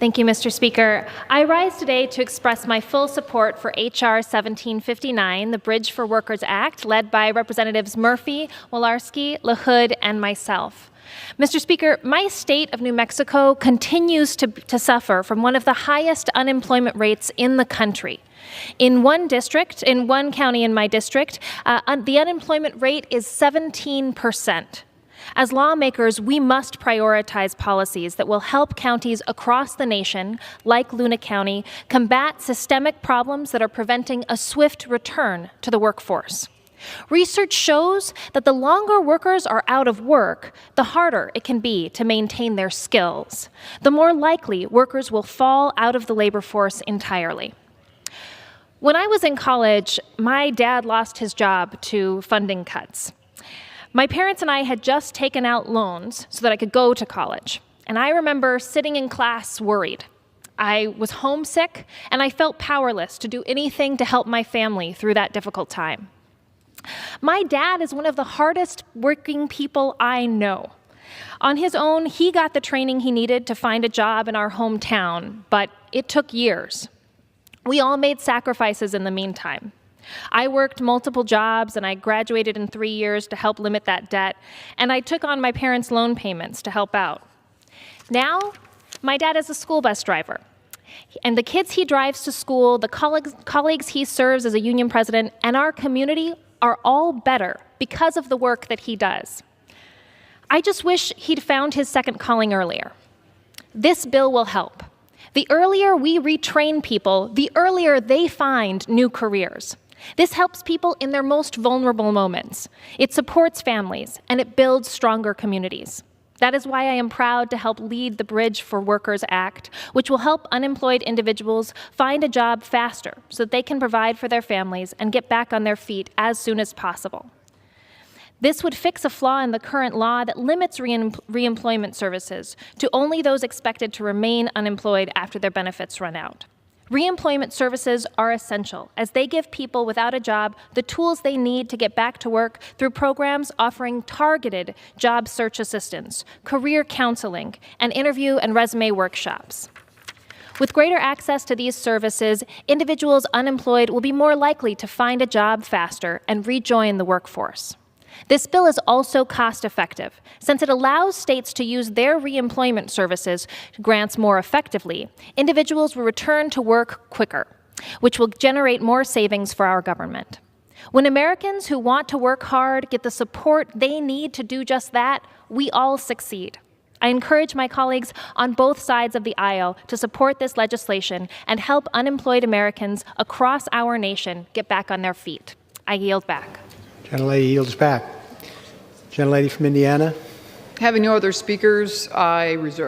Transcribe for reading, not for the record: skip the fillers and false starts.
Thank you, Mr. Speaker. I rise today to express my full support for H.R. 1759, the Bridge for Workers Act, led by Representatives Murphy, Wolarski, LaHood, and myself. Mr. Speaker, my state of New Mexico continues to suffer from one of the highest unemployment rates in the country. In one county in my district, the unemployment rate is 17%. As lawmakers, we must prioritize policies that will help counties across the nation, like Luna County, combat systemic problems that are preventing a swift return to the workforce. Research shows that the longer workers are out of work, the harder it can be to maintain their skills. The more likely workers will fall out of the labor force entirely. When I was in college, my dad lost his job to funding cuts. My parents and I had just taken out loans so that I could go to college, and I remember sitting in class worried. I was homesick, and I felt powerless to do anything to help my family through that difficult time. My dad is one of the hardest working people I know. On his own, he got the training he needed to find a job in our hometown, but it took years. We all made sacrifices in the meantime. I worked multiple jobs, and I graduated in 3 years to help limit that debt, and I took on my parents' loan payments to help out. Now, my dad is a school bus driver, and the kids he drives to school, the colleagues he serves as a union president, and our community are all better because of the work that he does. I just wish he'd found his second calling earlier. This bill will help. The earlier we retrain people, the earlier they find new careers. This helps people in their most vulnerable moments. It supports families, and it builds stronger communities. That is why I am proud to help lead the Bridge for Workers Act, which will help unemployed individuals find a job faster so that they can provide for their families and get back on their feet as soon as possible. This would fix a flaw in the current law that limits reemployment services to only those expected to remain unemployed after their benefits run out. Reemployment services are essential as they give people without a job the tools they need to get back to work through programs offering targeted job search assistance, career counseling, and interview and resume workshops. With greater access to these services, individuals unemployed will be more likely to find a job faster and rejoin the workforce. This bill is also cost-effective, since it allows states to use their reemployment services grants more effectively. Individuals will return to work quicker, which will generate more savings for our government. When Americans who want to work hard get the support they need to do just that, we all succeed. I encourage my colleagues on both sides of the aisle to support this legislation and help unemployed Americans across our nation get back on their feet. I yield back. Gentlelady yields back. Gentlelady from Indiana. Having no other speakers, I reserve.